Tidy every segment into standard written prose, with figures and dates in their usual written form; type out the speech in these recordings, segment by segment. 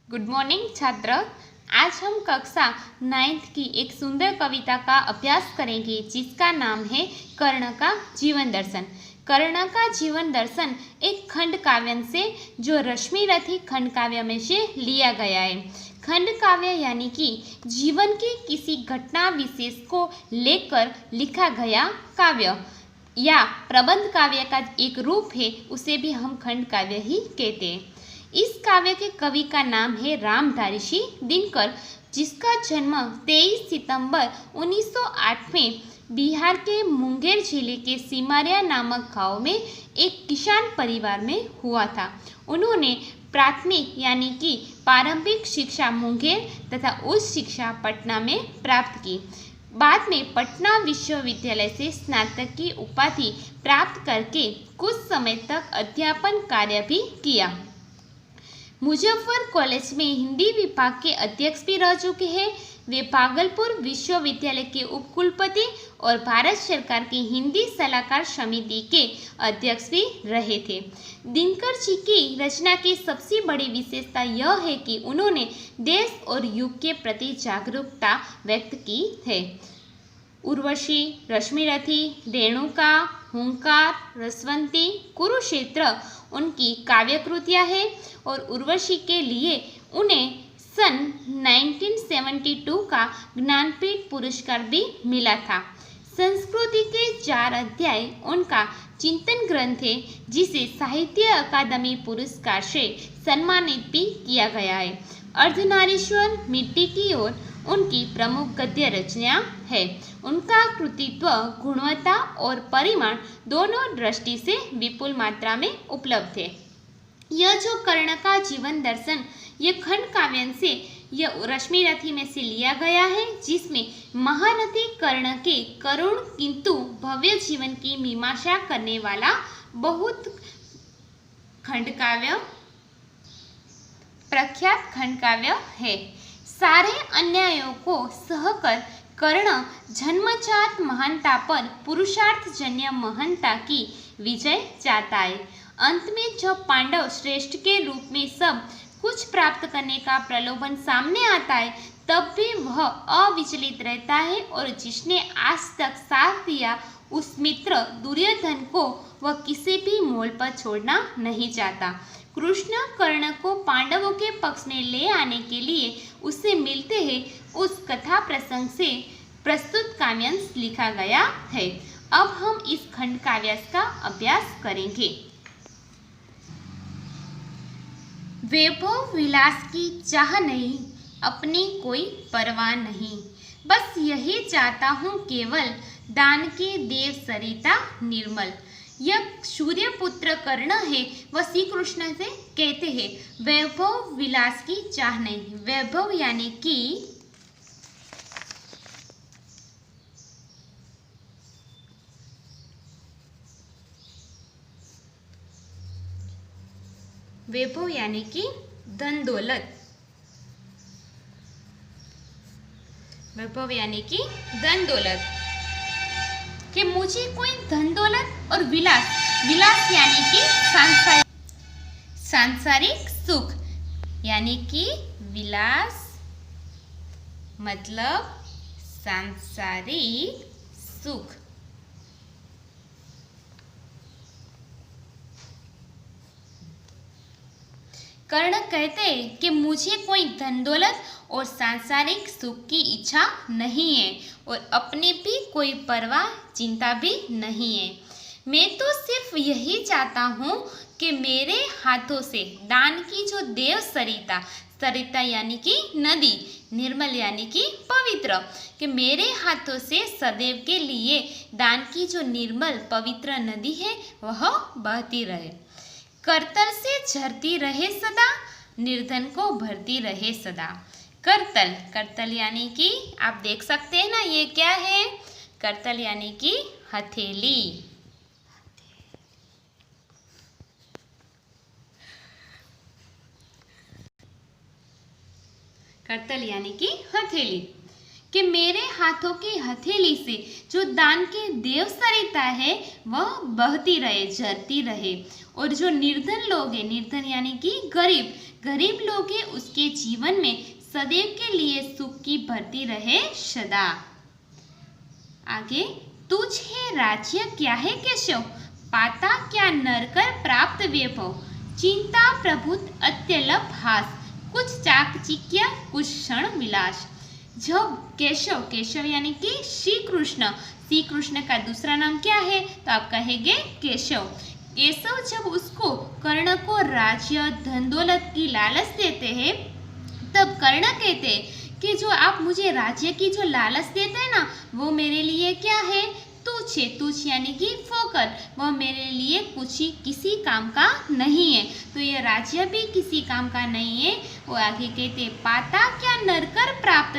Good morning छात्र। आज हम कक्षा 9th की एक सुंदर कविता का अभ्यास करेंगे जिसका नाम है कर्ण का जीवन दर्शन। कर्ण का जीवन दर्शन एक खंड काव्य से जो रश्मिरथी खंड काव्य में से लिया गया है। खंड काव्य यानी कि जीवन की किसी घटना विशेष को लेकर लिखा गया काव्य या प्रबंध काव्य का एक रूप है, उसे भी हम खंड काव्य ही कहते हैं। इस काव्य के कवि का नाम है रामधारी दिनकर, जिसका जन्म 23 सितंबर 1908 में बिहार के मुंगेर जिले के सिमरिया नामक गांव में एक किसान परिवार में हुआ था। उन्होंने प्राथमिक यानी कि प्रारंभिक शिक्षा मुंगेर तथा उच्च शिक्षा पटना में प्राप्त की। बाद में पटना विश्वविद्यालय से स्नातक की उपाधि प्राप्त करके कुछ समय तक अध्यापन कार्य भी किया। मुजफ्फर कॉलेज में हिंदी विभाग के अध्यक्ष भी रह चुके हैं। वे भागलपुर विश्वविद्यालय के उपकुलपति और भारत सरकार की हिंदी सलाहकार समिति के अध्यक्ष भी रहे थे। दिनकर जी की रचना की सबसे बड़ी विशेषता यह है कि उन्होंने देश और युग के प्रति जागरूकता व्यक्त की है। उर्वशी, रश्मिरथी, रेणुका, हुंकार, रसवंती, कुरुक्षेत्र उनकी काव्य कृतियाँ हैं और उर्वशी के लिए उन्हें सन 1972 का ज्ञानपीठ पुरस्कार भी मिला था। संस्कृति के 4 अध्याय उनका चिंतन ग्रंथ है, जिसे साहित्य अकादमी पुरस्कार से सम्मानित भी किया गया है। अर्धनारीश्वर, मिट्टी की ओर उनकी प्रमुख गद्य रचना है। उनका कृतित्व गुणवत्ता और परिमाण दोनों दृष्टि से विपुल मात्रा में उपलब्ध है। यह जो कर्ण का जीवन दर्शन ये खंड काव्य से यह रश्मिरथी में से लिया गया है, जिसमें महारथी कर्ण के करुण किंतु भव्य जीवन की मीमांसा करने वाला बहुत खंड काव्य प्रख्यात खंड काव्य है। सारे अन्यायों को सहकर कर्ण जन्मजात महानता पर पुरुषार्थ जन्य महानता की विजय चाहता है। अंत में जब पांडव श्रेष्ठ के रूप में सब कुछ प्राप्त करने का प्रलोभन सामने आता है, तब भी वह अविचलित रहता है और जिसने आज तक साथ दिया उस मित्र दुर्योधन को वह किसी भी मोल पर छोड़ना नहीं चाहता। कृष्ण कर्ण को पांडवों के पक्ष में ले आने के लिए उससे मिलते हैं, उस कथा प्रसंग से प्रस्तुत काव्यांश लिखा गया है। अब हम इस खंड काव्यांश का अभ्यास करेंगे। वैभव विलास की चाह नहीं, अपनी कोई परवाह नहीं, बस यही चाहता हूँ केवल दान के देव सरिता निर्मल। यह सूर्यपुत्र कर्ण है, वह श्री कृष्ण से कहते हैं वैभव विलास की चाह नहीं। वैभव यानी कि वैभव यानी कि धन दौलत। वैभव यानी कि धन दौलत कि मुझे कोई धन दौलत और विलास, विलास यानी कि सांसारिक सुख, यानी कि विलास मतलब सांसारिक सुख। कर्ण कहते हैं कि मुझे कोई धन दौलत और सांसारिक सुख की इच्छा नहीं है और अपने भी कोई परवाह चिंता भी नहीं है। मैं तो सिर्फ यही चाहता हूँ कि मेरे हाथों से दान की जो देव सरिता, सरिता यानी कि नदी, निर्मल यानी कि पवित्र, कि मेरे हाथों से सदैव के लिए दान की जो निर्मल पवित्र नदी है वह बहती रहे। करतल से झरती रहे सदा, निर्धन को भरती रहे सदा। करतल, करतल यानी कि आप देख सकते हैं ना, ये क्या है? करतल यानी कि हथेली। करतल यानी कि हथेली कि मेरे हाथों की हथेली से जो दान की देव सरिता है वह बहती रहे, झरती रहे। और जो निर्धन लोग हैं, निर्धन यानी कि गरीब लोग हैं, उसके जीवन में सदैव के लिए सुख की भरती रहे सदा। आगे, तुझ है राज्य क्या है केशव, पाता क्या नर कर प्राप्त वैभव, चिंता प्रभुत अत्यल्प हास, कुछ चाकचिक्य कुछ क्षण विलास। जब केशव यानी कि श्री कृष्ण का दूसरा नाम क्या है, तो आप कहेंगे केशव जब उसको कर्ण को राज्य धन दौलत की लालच देते हैं, तब कर्ण कहते हैं कि जो आप मुझे राज्य की जो लालच देते हैं ना, वो मेरे लिए क्या है, तुच्छ यानी कि फोकर, वह मेरे लिए किसी काम का नहीं है। तो ये राज्य भी किसी काम का नहीं है। वो आगे कहते, पाता क्या नरकर प्राप्त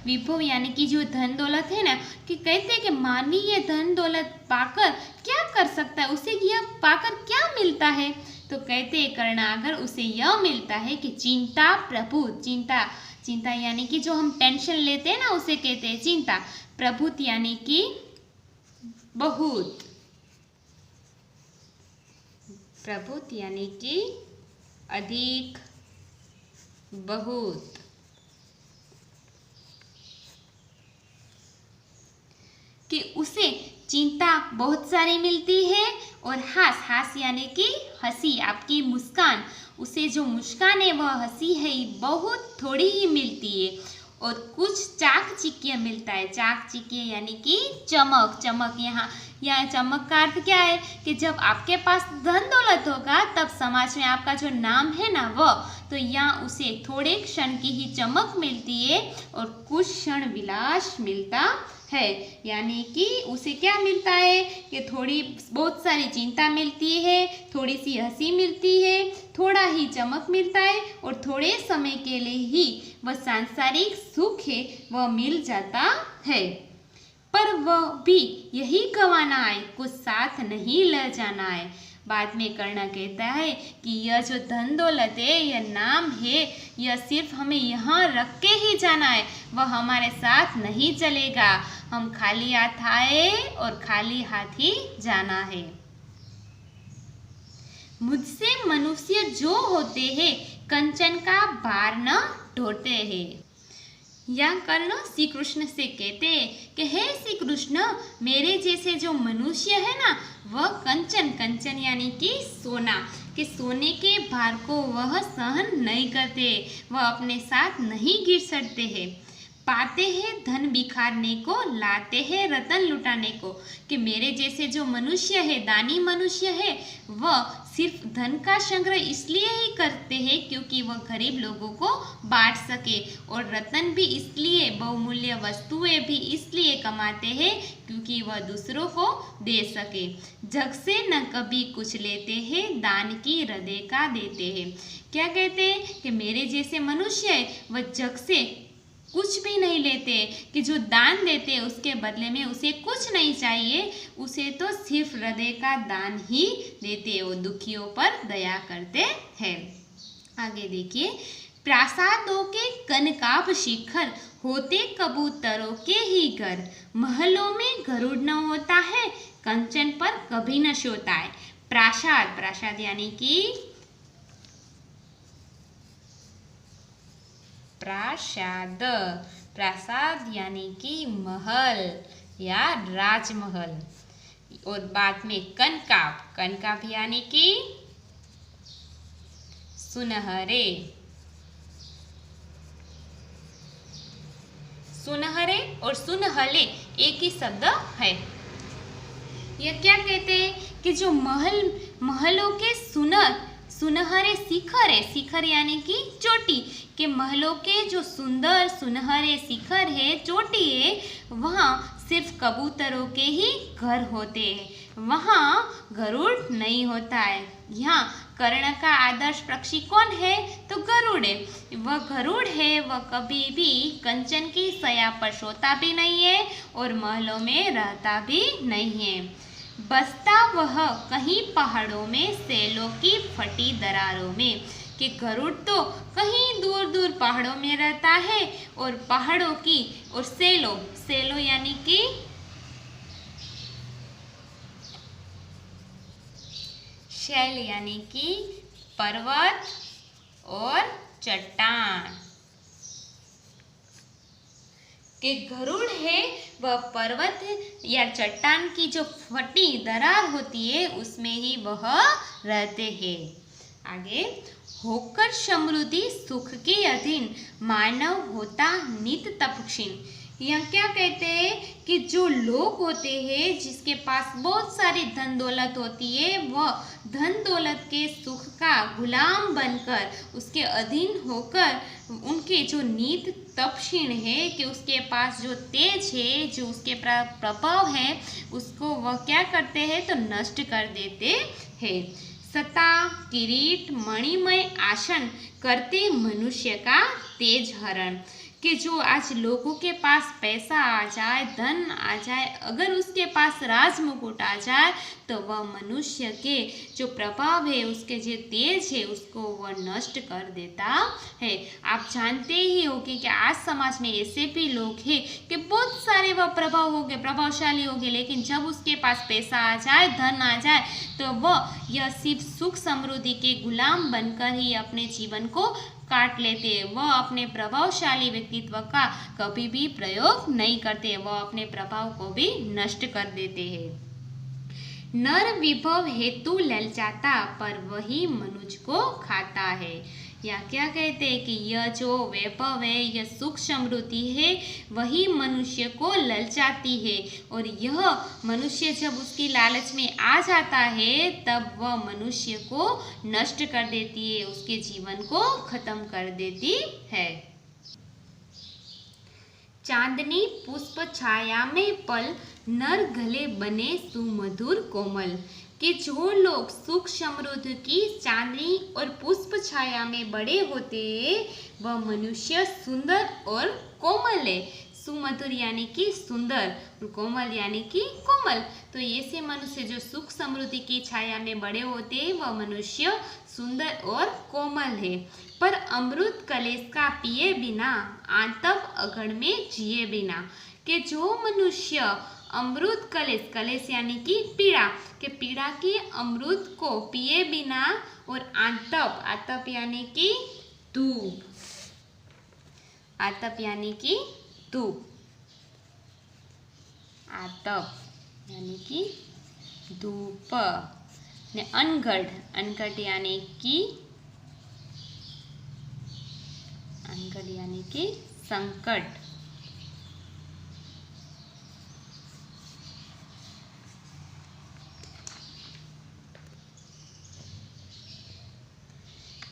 विभव यानी कि जो धन दौलत है ना, कि कहते हैं कि मानवी ये धन दौलत पाकर क्या कर सकता है, उसे यह पाकर क्या मिलता है। तो कहते हैं कर्णागर उसे यह मिलता है कि चिंता प्रभु, चिंता यानी कि जो हम टेंशन लेते हैं ना, उसे कहते हैं चिंता। प्रभुत यानी कि बहुत, प्रभुत यानी कि अधिक, बहुत। कि उसे चिंता बहुत सारी मिलती है। और हास यानी कि हंसी, आपकी मुस्कान, उसे जो मुस्कान है वह हंसी है बहुत थोड़ी ही मिलती है। और कुछ चाकचिक्य मिलता है, चाकचिक्य यानी कि चमक। यहाँ चमक का अर्थ क्या है कि जब आपके पास धन दौलत होगा तब समाज में आपका जो नाम है ना वह, तो यहाँ उसे थोड़े क्षण की ही चमक मिलती है और कुछ क्षण विलास मिलता है। यानी कि उसे क्या मिलता है कि बहुत सारी चिंता मिलती है, थोड़ी सी हंसी मिलती है, थोड़ा ही चमक मिलता है और थोड़े समय के लिए ही वह सांसारिक सुख है वह मिल जाता है। पर वह भी यही गंवाना है, कुछ साथ नहीं ले जाना है। बाद में कर्ण कहता है कि यह जो धन दौलत है, यह नाम है, यह सिर्फ हमें यहाँ रख के ही जाना है, वह हमारे साथ नहीं चलेगा। हम खाली हाथ आए और खाली हाथ ही जाना है। मुझसे मनुष्य जो होते हैं कंचन का भार न ढोते हैं। या कर्ण श्री कृष्ण से कहते हैं कि हे श्री कृष्ण, मेरे जैसे जो मनुष्य है ना वह कंचन यानी कि सोना, कि सोने के भार को वह सहन नहीं करते, वह अपने साथ नहीं गिर सकते हैं। पाते हैं धन बिखारने को, लाते हैं रतन लुटाने को, कि मेरे जैसे जो मनुष्य है, दानी मनुष्य है, वह सिर्फ धन का संग्रह इसलिए ही करते हैं क्योंकि वह गरीब लोगों को बांट सके, और रतन भी इसलिए, बहुमूल्य वस्तुएं भी इसलिए कमाते हैं क्योंकि वह दूसरों को दे सके। जग से न कभी कुछ लेते हैं, दान की हृदय का देते हैं। क्या कहते हैं कि मेरे जैसे मनुष्य है वह जग से कुछ भी नहीं लेते, कि जो दान देते उसके बदले में उसे कुछ नहीं चाहिए, उसे तो सिर्फ हृदय का दान ही देते, वो दुखियों पर दया करते हैं। आगे देखिए, प्रासादों के कनकाभ शिखर होते कबूतरों के ही घर, महलों में गरुड़ न होता है, कंचन पर कभी न सोता है। प्रासाद यानी कि प्रासाद यानी कि महल या राजमहल। और बाद में कनकाभ यानी कि सुनहरे और सुनहले एक ही शब्द है। यह क्या कहते हैं कि जो महलों के सुनहरे शिखर है, शिखर यानी कि चोटी, के महलों के जो सुंदर सुनहरे शिखर है, चोटी है, वहाँ सिर्फ कबूतरों के ही घर होते हैं, वहाँ गरुड़ नहीं होता है। यहाँ कर्ण का आदर्श पक्षी कौन है, तो गरुड़ है। वह गरुड़ है, वह कभी भी कंचन की सया पर सोता भी नहीं है और महलों में रहता भी नहीं है। बसता वह कहीं पहाड़ों में, सैलों की फटी दरारों में, कि गरुड़ तो कहीं दूर दूर पहाड़ों में रहता है और पहाड़ों की और सेलो, सेलो यानी कि शैल यानी कि पर्वत और चट्टान। कि गरुड़ है वह पर्वत या चट्टान की जो फटी दरार होती है उसमें ही वह रहते हैं। आगे, होकर समृद्धि सुख के अधीन मानव होता नित तपक्षीण। यहाँ क्या कहते हैं कि जो लोग होते हैं जिसके पास बहुत सारी धन दौलत होती है वह धन दौलत के सुख का गुलाम बनकर उसके अधीन होकर उनके जो नीत तपक्षीण है कि उसके पास जो तेज है, जो उसके प्रभाव है, उसको वह क्या करते हैं तो नष्ट कर देते हैं। सता किरीट मणिमय आसन करते मनुष्य का तेज हरण। कि जो आज लोगों के पास पैसा आ जाए, धन आ जाए, अगर उसके पास राज मुकुट आ जाए तो वह मनुष्य के जो प्रभाव है, उसके जो तेज है, उसको वह नष्ट कर देता है। आप जानते ही होंगे कि आज समाज में ऐसे भी लोग हैं कि बहुत सारे वह प्रभावशाली हो गए, लेकिन जब उसके पास पैसा आ जाए, धन आ जाए तो वह यह सिर्फ सुख समृद्धि के गुलाम बनकर ही अपने जीवन को काट लेते हैं। वह अपने प्रभावशाली व्यक्तित्व का कभी भी प्रयोग नहीं करते, वह अपने प्रभाव को भी नष्ट कर देते हैं। नर विभव हेतु ललचाता पर वही मनुष्य को खाता है। या क्या कहते हैं कि यह जो वैभव है, यह सुख समृद्धि है, वही मनुष्य को ललचाती है और यह मनुष्य जब उसकी लालच में आ जाता है तब वह मनुष्य को नष्ट कर देती है, उसके जीवन को खत्म कर देती है। चांदनी पुष्प छाया में पल नर गले बने सुमधुर कोमल। कि जो लोग सुख समृद्धि की चांदनी और पुष्प छाया में बड़े होते हैं वह मनुष्य सुंदर और कोमल है। सुमधुर यानी कि सुंदर और कोमल यानी कि कोमल। तो ऐसे मनुष्य जो सुख समृद्धि की छाया में बड़े होते हैं वह मनुष्य सुंदर और कोमल है। पर अमृत कलेश का पिए बिना आंतव अगड़ में जिए बिना। कि जो मनुष्य अमृत कलेश, कलेश यानी कि पीड़ा, के पीड़ा के अमृत को पिए बिना और आतप, आतप यानी कि धूप, आतप यानी कि धूप, आतप यानी कि धूप ने अनगढ़, अनगढ़ यानी कि अनगढ़ यानी कि संकट।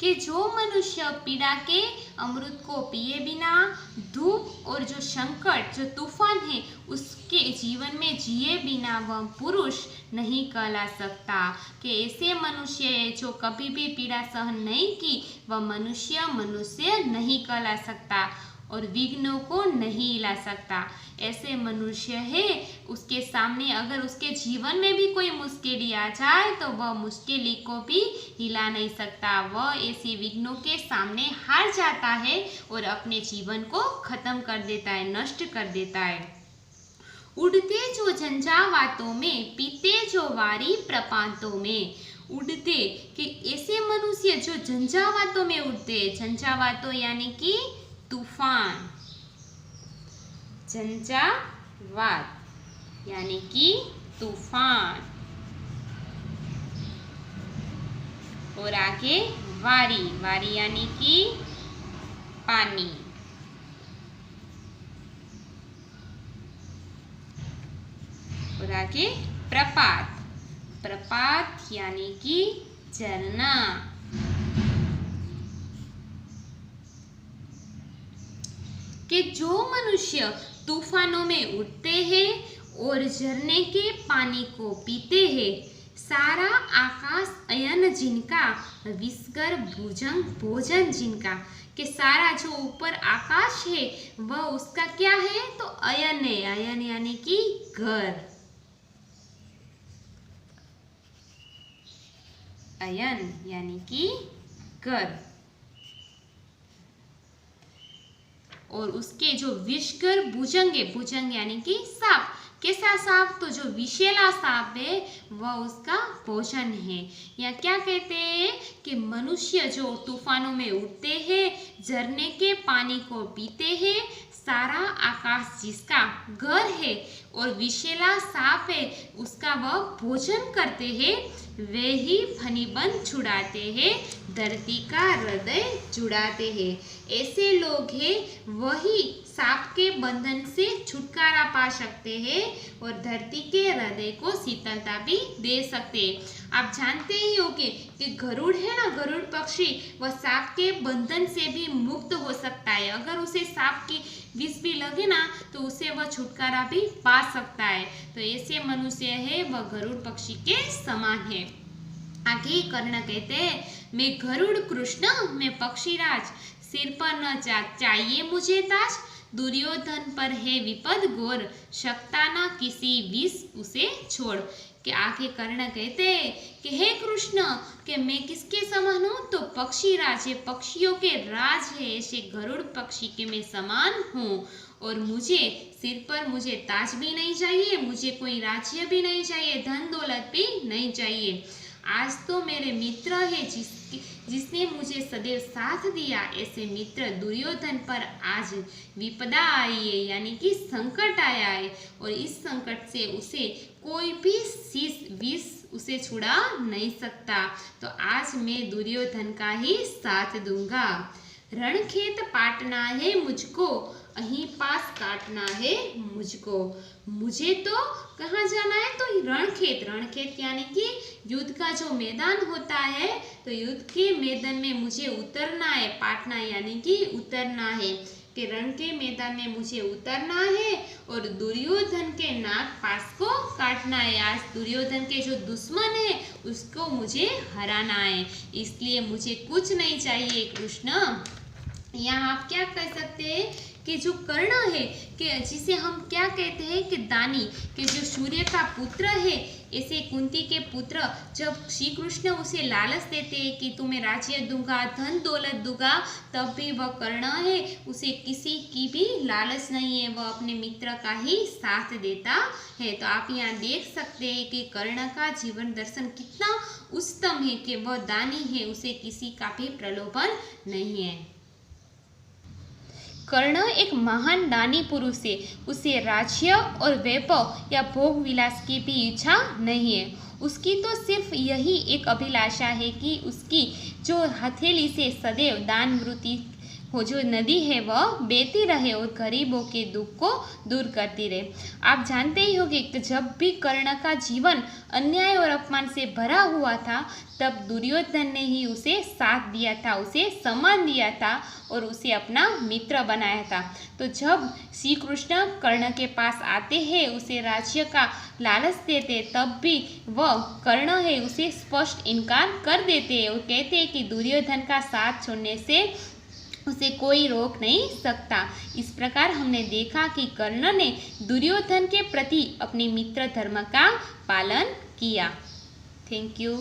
कि जो मनुष्य पीड़ा के अमृत को पिए बिना धूप और जो संकट, जो तूफान है, उसके जीवन में जिए बिना वह पुरुष नहीं कहला सकता। कि ऐसे मनुष्य है जो कभी भी पीड़ा सहन नहीं की वह मनुष्य मनुष्य नहीं कहला सकता और विघ्नों को नहीं हिला सकता। ऐसे मनुष्य है उसके सामने अगर उसके जीवन में भी कोई मुश्किल आ जाए तो वह मुश्किल को भी हिला नहीं सकता। वह ऐसी विघ्नों के सामने हार जाता है और अपने जीवन को खत्म कर देता है, नष्ट कर देता है। उड़ते जो झंझावातों में, पीते जो वारी प्रपातों में। उड़ते कि ऐसे मनुष्य जो झंझावातों में उड़ते, झंझावातों यानी कि तूफान, झंझावात यानी कि तूफान। और आगे वारी, वारी यानी कि पानी। और आगे प्रपात, प्रपात यानी कि झरना। कि जो मनुष्य तूफानों में उड़ते हैं और झरने के पानी को पीते हैं, सारा आकाश अयन जिनका, विस्गर भुजंग भोजन जिनका। कि सारा जो ऊपर आकाश है वह उसका क्या है तो अयन है, अयन यानी कि घर, अयन यानी कि घर। और उसके जो विषकर भुजंग है, भुजंग यानी कि सांप, कैसा सांप, तो जो विषैला सांप है वह उसका भोजन है। या क्या कहते हैं कि मनुष्य जो तूफानों में उड़ते हैं, झरने के पानी को पीते हैं, सारा आकाश जिसका घर है और विषैला सांप है उसका वह भोजन करते हैं, वे ही फनीबंद छुड़ाते हैं, धरती का हृदय जुड़ाते हैं। ऐसे लोग हैं वही सांप के बंधन से छुटकारा पा सकते हैं और धरती के हृदय को शीतलता भी दे सकते हैं। आप जानते ही होंगे कि गरुड़ है ना, गरुड़ पक्षी, वह सांप के बंधन से भी मुक्त हो सकता है। अगर उसे सांप की विष भी लगे ना तो उसे वह छुटकारा भी पा सकता है। तो ऐसे मनुष्य है वह गरुड़ पक्षी के समान है। आगे कर्ण कहते हैं, मैं गरुड़ कृष्ण, मैं पक्षीराज, सिर पर न चाहिए मुझे ताज, दुर्योधन पर है विपद घोर, सकता न किसी विष उसे छोड़। कि आगे कर्ण कहते हैं कि हे कृष्ण, कि मैं किसके समान हूँ, तो पक्षीराज है, पक्षियों के राज है, ऐसे गरुड़ पक्षी के मैं समान हूँ। और मुझे सिर पर मुझे ताज भी नहीं चाहिए, मुझे कोई राज्य भी नहीं चाहिए, धन दौलत भी नहीं चाहिए। आज तो मेरे मित्र है जिसने मुझे सदैव साथ दिया, ऐसे मित्र दुर्योधन पर आज विपदा आई है, यानी कि संकट आया है और इस संकट से उसे कोई भी विष उसे छुड़ा नहीं सकता। तो आज मैं दुर्योधन का ही साथ दूंगा। रणखेत पाटना है मुझको, अहीं पास काटना है मुझको। मुझे तो कहाँ जाना है, तो रणखेत, रणखेत यानी कि युद्ध का जो मैदान होता है, तो युद्ध के मैदान में मुझे उतरना है। पाटना यानी कि उतरना है, कि रण के मैदान में मुझे उतरना है और दुर्योधन के नाक पास को काटना है। आज दुर्योधन के जो दुश्मन है उसको मुझे हराना है, इसलिए मुझे कुछ नहीं चाहिए कृष्ण। यहाँ आप क्या कह सकते हैं कि जो कर्ण है, कि जिसे हम क्या कहते हैं कि दानी, कि जो सूर्य का पुत्र है, ऐसे कुंती के पुत्र जब श्री कृष्ण उसे लालच देते हैं कि तुम्हें राज्य दूंगा, धन दौलत दूंगा, तब भी वह कर्ण है उसे किसी की भी लालच नहीं है, वह अपने मित्र का ही साथ देता है। तो आप यहाँ देख सकते हैं कि कर्ण का जीवन दर्शन कितना उत्तम है, कि वह दानी है, उसे किसी का भी प्रलोभन नहीं है। कर्ण एक महान दानी पुरुष है, उसे राज्य और वैभव या भोग विलास की भी इच्छा नहीं है। उसकी तो सिर्फ यही एक अभिलाषा है कि उसकी जो हथेली से सदैव दान वृत्ति हो, जो नदी है वह बहती रहे और गरीबों के दुख को दूर करती रहे। आप जानते ही होंगे कि जब भी कर्ण का जीवन अन्याय और अपमान से भरा हुआ था, तब दुर्योधन ने ही उसे साथ दिया था, उसे सम्मान दिया था और उसे अपना मित्र बनाया था। तो जब श्री कृष्ण कर्ण के पास आते हैं, उसे राज्य का लालच देते, तब भी वह कर्ण है उसे स्पष्ट इनकार कर देते हैं और कहते हैं कि दुर्योधन का साथ छोड़ने से उसे कोई रोक नहीं सकता। इस प्रकार हमने देखा कि कर्ण ने दुर्योधन के प्रति अपने मित्र धर्म का पालन किया। Thank you.